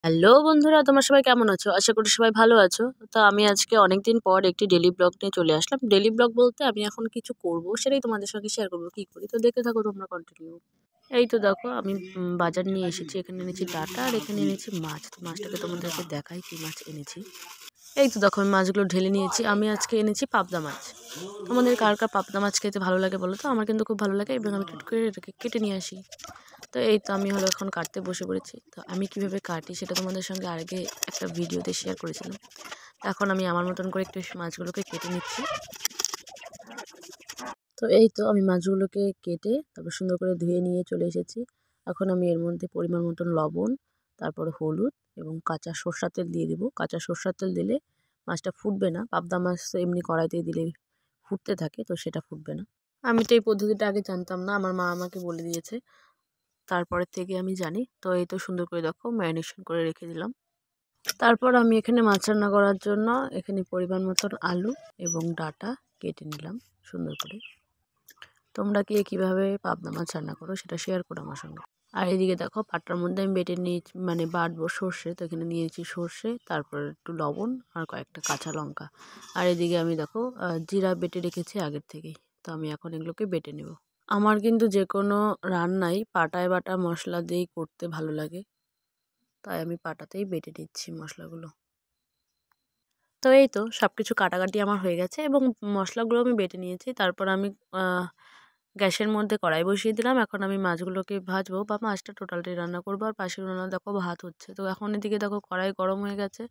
Hello বন্ধুরা, তোমরা সবাই কেমন আছো? আশা করি সবাই ভালো আছো। তো আমি আজকে অনেকদিন পর একটি ডেইলি ব্লগ নিয়ে চলে আসলাম। ডেইলি ব্লগ বলতে আমি এখন কিছু করব, সেটাই তোমাদের সঙ্গে শেয়ার করব কি করি। তো দেখতে থাকো তোমরা কন্টিনিউ। এই তো দেখো আমি বাজার নিয়ে এসেছি। এখানে এনেছি ডাঁটা আর এখানে এনেছি মাছ। তো মাছটাকে তোমাদেরকে দেখাই কি মাছ এনেছি। এই তো দেখো আমি মাছগুলো ঢেলে নিয়েছি। আমি আজকে এনেছি পাবদা মাছ। তোমাদের কার কার পাবদা মাছ খেতে ভালো লাগে বলো তো? আমার কিন্তু খুব ভালো লাগে এবং আমি টুট করে এটাকে কেটে নিয়ে আসি। তো এই তো আমি হলো এখন কাটতে বসে পড়েছি। তো আমি কিভাবে কাটি সেটা তোমাদের সঙ্গে আগে একটা ভিডিওতে শেয়ার করেছিলাম। এখন আমি আমার মতন করে একটু মাছগুলোকে কেটে নিচ্ছি। তো এই তো আমি মাছগুলোকে কেটে তারপর সুন্দর করে ধুয়ে নিয়ে চলে এসেছি। এখন আমি এর মধ্যে পরিমাণ মতন লবণ, তারপর হলুদ এবং কাঁচা সর্ষার তেল দিয়ে দেবো। কাঁচা সর্ষার তেল দিলে মাছটা ফুটবে না। পাবদা মাছ তো এমনি কড়াইতে দিলে ফুটতে থাকে, তো সেটা ফুটবে না। আমি তো এই পদ্ধতিটা আগে জানতাম না, আমার মা আমাকে বলে দিয়েছে। তারপরের থেকে আমি জানি। তো এই তো সুন্দর করে দেখো ম্যারিনেশন করে রেখে দিলাম। তারপর আমি এখানে মাছ রান্না করার জন্য এখানে পরিমাণ মতন আলু এবং ডাঁটা কেটে নিলাম সুন্দর করে। তোমরা কীভাবে পাবদা মাছ রান্না করো সেটা শেয়ার করো আমার সঙ্গে। আর এদিকে দেখো পাটার মধ্যে আমি বেটে নিয়েছি, মানে বাটবো সর্ষে। তো এখানে নিয়েছি সর্ষে, তারপর একটু লবণ আর কয়েকটা কাঁচা লঙ্কা। আর এদিকে আমি দেখো জিরা বেটে রেখেছি আগের থেকেই। তো আমি এখন এগুলোকে বেটে নেব। আমার কিন্তু যে কোনো রান্নাই পাটায় বাটা মশলা দিয়েই করতে ভালো লাগে, তাই আমি পাটাতেই বেটে নিচ্ছি মশলাগুলো। তো এই তো সব কিছু কাটাকাটি আমার হয়ে গেছে এবং মশলাগুলো আমি বেটে নিয়েছি। তারপর আমি গ্যাসের মধ্যে কড়াই বসিয়ে দিলাম। এখন আমি মাছগুলোকে ভাজবো বা মাছটা টোটালটাই রান্না করবো। আর পাশের রান্না দেখো ভাত হচ্ছে। তো এখন এদিকে দেখো কড়াই গরম হয়ে গেছে।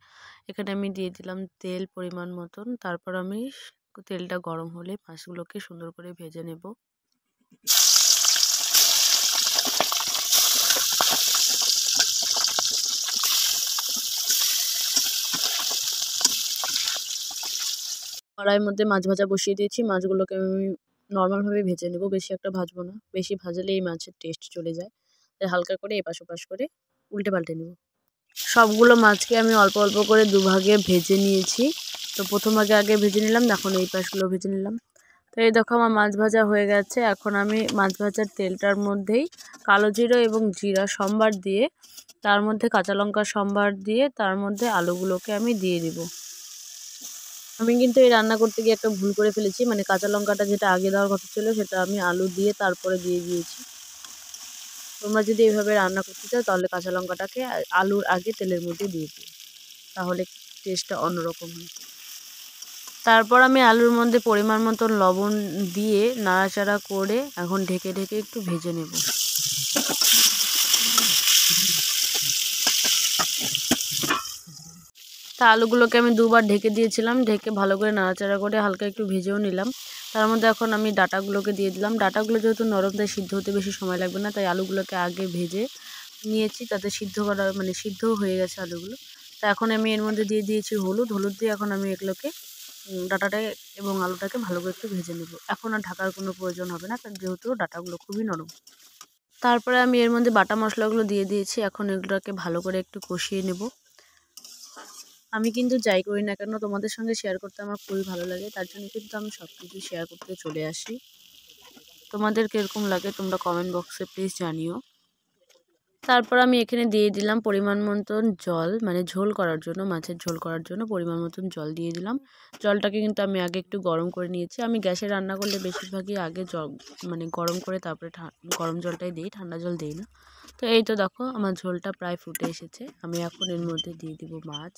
এখানে আমি দিয়ে দিলাম তেল পরিমাণ মতন। তারপর আমি তেলটা গরম হলে মাছগুলোকে সুন্দর করে ভেজে নেব। কড়াইয়ের মধ্যে মাছ ভাজা বসিয়ে দিয়েছি। মাছগুলোকে আমি নর্মালভাবে ভেজে নেব, বেশি একটা ভাজবো না। বেশি ভাজলে এই মাছের টেস্ট চলে যায়। তাই হালকা করে এপাশ ওপাশ করে উল্টে পাল্টে নেব। সবগুলো মাছকে আমি অল্প অল্প করে দুভাগে ভেজে নিয়েছি। তো প্রথম আগে ভেজে নিলাম, এখন এই পাশগুলো ভেজে নিলাম। তো এই দেখো আমার মাছ ভাজা হয়ে গেছে। এখন আমি মাছ ভাজার তেলটার মধ্যেই কালো জিরা এবং জিরা সম্বার দিয়ে, তার মধ্যে কাঁচা লঙ্কা সম্বার দিয়ে, তার মধ্যে আলুগুলোকে আমি দিয়ে দিব। আমি কিন্তু এই রান্না করতে গিয়ে একটা ভুল করে ফেলেছি, মানে কাঁচা লঙ্কাটা যেটা আগে দেওয়ার কথা ছিল সেটা আমি আলু দিয়ে তারপরে দিয়ে দিয়েছি। তোমরা যদি এভাবে রান্না করতে চাও তাহলে কাঁচা লঙ্কাটাকে আলুর আগে তেলের মধ্যে দিয়ে দিও, তাহলে টেস্টটা অন্যরকম হয়। তারপর আমি আলুর মধ্যে পরিমাণ মতো লবণ দিয়ে নাড়াচাড়া করে এখন ঢেকে ঢেকে একটু ভেজে নেব। তা আলুগুলোকে আমি দুবার ঢেকে দিয়েছিলাম, ঢেকে ভালো করে নাড়াচাড়া করে হালকা একটু ভেজেও নিলাম। তার মধ্যে এখন আমি ডাঁটাগুলোকে দিয়ে দিলাম। ডাঁটাগুলো যেহেতু নরম, তাই সিদ্ধ হতে বেশি সময় লাগবে না, তাই আলুগুলোকে আগে ভেজে নিয়েছি, তাতে সিদ্ধ করা মানে সিদ্ধও হয়ে গেছে আলুগুলো। তা এখন আমি এর মধ্যে দিয়ে দিয়েছি হলুদ দিয়ে এখন আমি এগুলোকে ডাঁটাটা এবং আলুটাকে ভালো করে একটু ভেজে নেব। এখন আর ঢাকার কোনো প্রয়োজন হবে না, কারণ যেহেতু ডাঁটাগুলো খুবই নরম। তারপরে আমি এর মধ্যে বাটা মশলাগুলো দিয়ে দিয়েছি। এখন এগুলোকে ভালো করে একটু কষিয়ে নেব। আমি কিন্তু যাই করি না কেন তোমাদের সঙ্গে শেয়ার করতে আমার খুবই ভালো লাগে, তার জন্য কিন্তু আমি সব কিছু শেয়ার করতে চলে আসি। তোমাদের কীরকম লাগে তোমরা কমেন্ট বক্সে প্লিজ জানিও। তারপর আমি এখানে দিয়ে দিলাম পরিমাণ মতন জল, মানে ঝোল করার জন্য, মাছের ঝোল করার জন্য পরিমাণ মতন জল দিয়ে দিলাম। জলটাকে কিন্তু আমি আগে একটু গরম করে নিয়েছি। আমি গ্যাসে রান্না করলে বেশিরভাগই আগে মানে গরম করে তারপরে গরম জলটাই দিই, ঠান্ডা জল দিই না। তো এই তো দেখো আমার ঝোলটা প্রায় ফুটে এসেছে। আমি এখন এর মধ্যে দিয়ে দিব মাছ।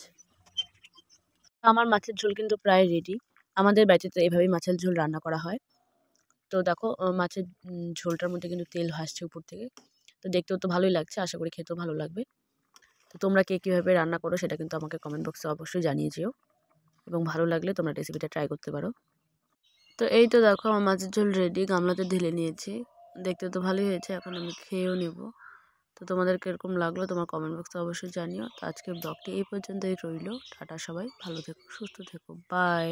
আমার মাছের ঝোল কিন্তু প্রায় রেডি। আমাদের বাড়িতে তো এভাবেই মাছের ঝোল রান্না করা হয়। তো দেখো মাছের ঝোলটার মধ্যে কিন্তু তেল ভাসছে উপর থেকে। তো দেখতেও তো ভালোই লাগছে, আশা করি খেতেও ভালো লাগবে। তো তোমরা কীভাবে রান্না করো সেটা কিন্তু আমাকে কমেন্ট বক্সে অবশ্যই জানিয়ে যেও, এবং ভালো লাগলে তোমরা রেসিপিটা ট্রাই করতে পারো। তো এই তো দেখো আমার মাছের ঝোল রেডি, গামলাতে ঢেলে নিয়েছি। দেখতে তো ভালোই হয়েছে, এখন আমি খেয়েও নেব। তো তোমাদের কীরকম লাগলো তোমার কমেন্ট বক্সে অবশ্যই জানিও। তো আজকের ব্লগটি এই পর্যন্তই রইল। টাটা, সবাই ভালো থেকো, সুস্থ থেকো, বাই।